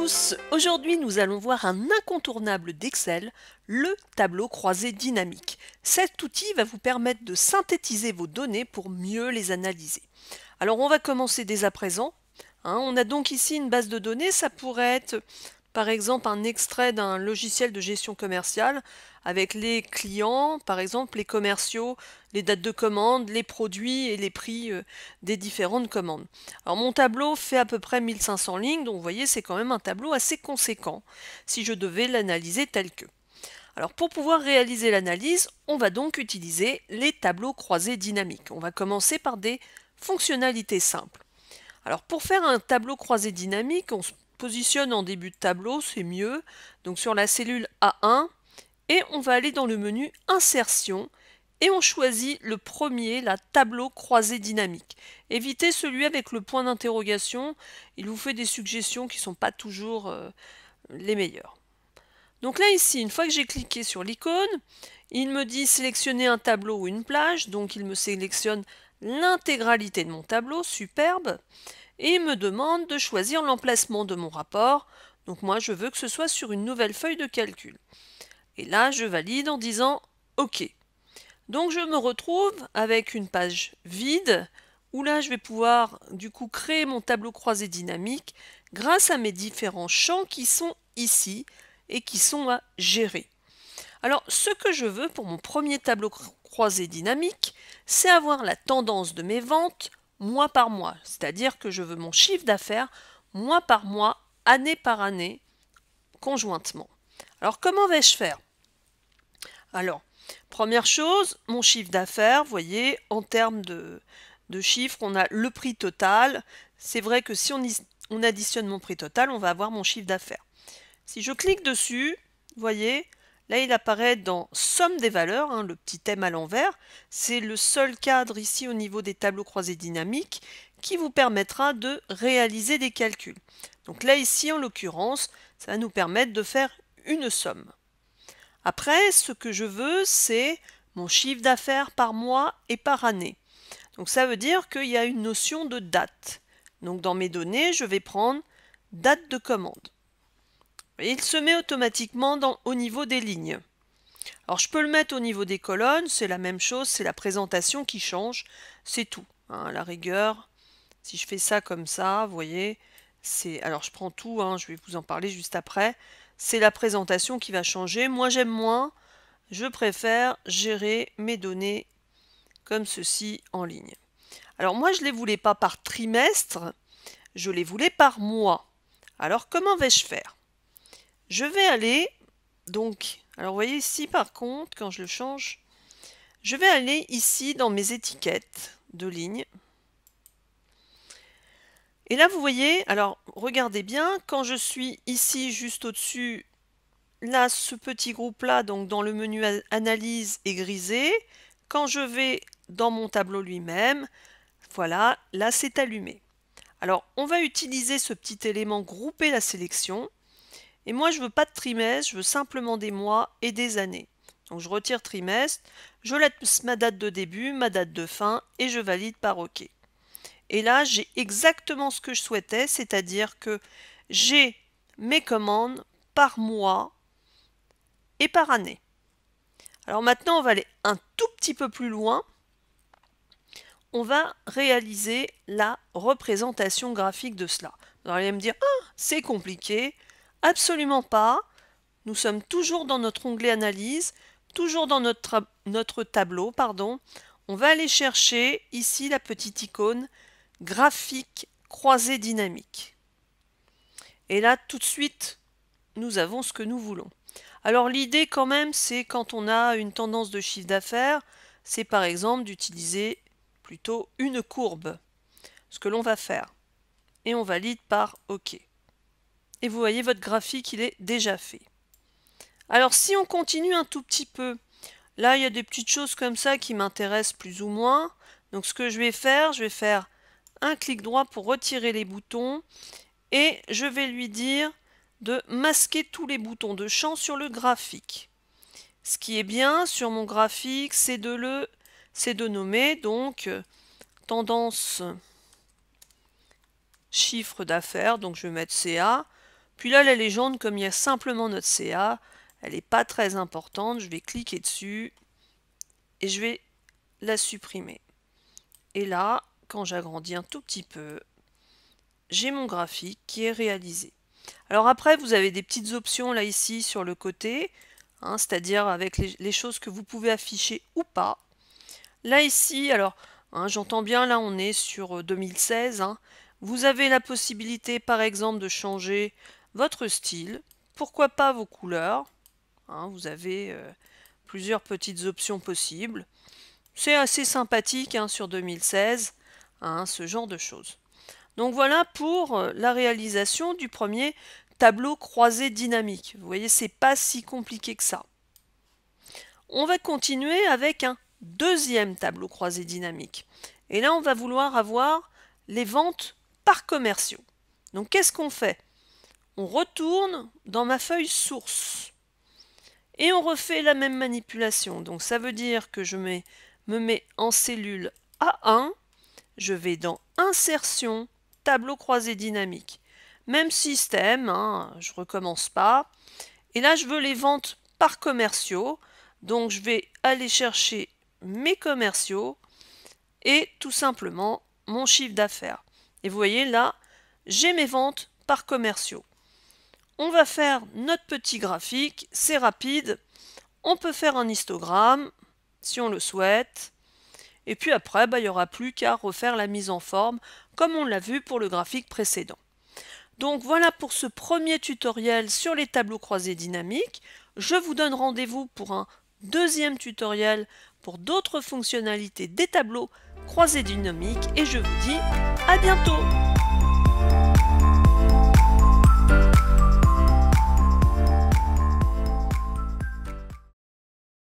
tous, aujourd'hui nous allons voir un incontournable d'Excel, le tableau croisé dynamique. Cet outil va vous permettre de synthétiser vos données pour mieux les analyser. Alors on va commencer dès à présent. On a donc ici une base de données, ça pourrait être par exemple un extrait d'un logiciel de gestion commerciale avec les clients, par exemple les commerciaux, les dates de commande, les produits et les prix des différentes commandes. Alors mon tableau fait à peu près 1500 lignes, donc vous voyez c'est quand même un tableau assez conséquent si je devais l'analyser tel que. Alors pour pouvoir réaliser l'analyse, on va donc utiliser les tableaux croisés dynamiques. On va commencer par des fonctionnalités simples. Alors pour faire un tableau croisé dynamique, on se positionne en début de tableau, c'est mieux, donc sur la cellule A1, et on va aller dans le menu Insertion, et on choisit le premier, la tableau croisé dynamique. Évitez celui avec le point d'interrogation, il vous fait des suggestions qui ne sont pas toujours les meilleures. Donc là ici, une fois que j'ai cliqué sur l'icône, il me dit sélectionner un tableau ou une plage, donc il me sélectionne l'intégralité de mon tableau, superbe, et il me demande de choisir l'emplacement de mon rapport, donc moi je veux que ce soit sur une nouvelle feuille de calcul. Et là je valide en disant OK. Donc je me retrouve avec une page vide, où là je vais pouvoir du coup créer mon tableau croisé dynamique grâce à mes différents champs qui sont ici et qui sont à gérer. Alors ce que je veux pour mon premier tableau croisé dynamique, c'est avoir la tendance de mes ventes mois par mois, c'est-à-dire que je veux mon chiffre d'affaires mois par mois, année par année, conjointement. Alors comment vais-je faire? Alors, première chose, mon chiffre d'affaires, vous voyez, en termes de chiffres, on a le prix total. C'est vrai que si on additionne mon prix total, on va avoir mon chiffre d'affaires. Si je clique dessus, vous voyez, là il apparaît dans somme des valeurs, le petit thème à l'envers. C'est le seul cadre ici au niveau des tableaux croisés dynamiques qui vous permettra de réaliser des calculs. Donc là ici en l'occurrence, ça va nous permettre de faire une somme. Après, ce que je veux, c'est mon chiffre d'affaires par mois et par année. Donc ça veut dire qu'il y a une notion de date. Donc dans mes données, je vais prendre date de commande. Et il se met automatiquement au niveau des lignes. Alors je peux le mettre au niveau des colonnes, c'est la même chose, c'est la présentation qui change, c'est tout. À la rigueur, si je fais ça comme ça, vous voyez, alors je prends tout, je vais vous en parler juste après, c'est la présentation qui va changer. Moi j'aime moins, je préfère gérer mes données comme ceci en ligne. Alors moi je ne les voulais pas par trimestre, je les voulais par mois. Alors comment vais-je faire? Je vais aller, donc, alors vous voyez ici par contre, quand je le change, je vais aller ici dans mes étiquettes de lignes. Et là vous voyez, alors regardez bien, quand je suis ici juste au-dessus, là ce petit groupe-là, donc dans le menu analyse est grisé. Quand je vais dans mon tableau lui-même, voilà, là c'est allumé. Alors on va utiliser ce petit élément grouper la sélection. Et moi, je ne veux pas de trimestre, je veux simplement des mois et des années. Donc je retire trimestre, je laisse ma date de début, ma date de fin et je valide par OK. Et là, j'ai exactement ce que je souhaitais, c'est-à-dire que j'ai mes commandes par mois et par année. Alors maintenant, on va aller un tout petit peu plus loin. On va réaliser la représentation graphique de cela. Vous allez me dire, ah, c'est compliqué. Absolument pas. Nous sommes toujours dans notre onglet analyse, toujours dans notre tableau, pardon. On va aller chercher ici la petite icône graphique croisé dynamique. Et là, tout de suite, nous avons ce que nous voulons. Alors l'idée quand même, c'est quand on a une tendance de chiffre d'affaires, c'est par exemple d'utiliser plutôt une courbe, ce que l'on va faire. Et on valide par OK. Et vous voyez, votre graphique, il est déjà fait. Alors si on continue un tout petit peu, là il y a des petites choses comme ça qui m'intéressent plus ou moins. Donc ce que je vais faire un clic droit pour retirer les boutons et je vais lui dire de masquer tous les boutons de champ sur le graphique. Ce qui est bien sur mon graphique, c'est de nommer donc tendance chiffre d'affaires, donc je vais mettre CA, Puis là, la légende, comme il y a simplement notre CA, elle n'est pas très importante. Je vais cliquer dessus et je vais la supprimer. Et là, quand j'agrandis un tout petit peu, j'ai mon graphique qui est réalisé. Alors après, vous avez des petites options là ici sur le côté, hein, c'est-à-dire avec les choses que vous pouvez afficher ou pas. Là ici, alors, hein, j'entends bien, là on est sur 2016, hein, vous avez la possibilité par exemple de changer votre style, pourquoi pas vos couleurs, hein, vous avez plusieurs petites options possibles. C'est assez sympathique hein, sur 2016, hein, ce genre de choses. Donc voilà pour la réalisation du premier tableau croisé dynamique. Vous voyez, c'est pas si compliqué que ça. On va continuer avec un deuxième tableau croisé dynamique. Et là, on va vouloir avoir les ventes par commerciaux. Donc qu'est-ce qu'on fait? On retourne dans ma feuille source. Et on refait la même manipulation. Donc ça veut dire que je me mets en cellule A1. Je vais dans Insertion, tableau croisé dynamique. Même système, hein, je ne recommence pas. Et là, je veux les ventes par commerciaux. Donc, je vais aller chercher mes commerciaux et tout simplement mon chiffre d'affaires. Et vous voyez là, j'ai mes ventes par commerciaux. On va faire notre petit graphique, c'est rapide. On peut faire un histogramme si on le souhaite. Et puis après, il n'y aura plus qu'à refaire la mise en forme, comme on l'a vu pour le graphique précédent. Donc voilà pour ce premier tutoriel sur les tableaux croisés dynamiques. Je vous donne rendez-vous pour un deuxième tutoriel pour d'autres fonctionnalités des tableaux croisés dynamiques et je vous dis à bientôt!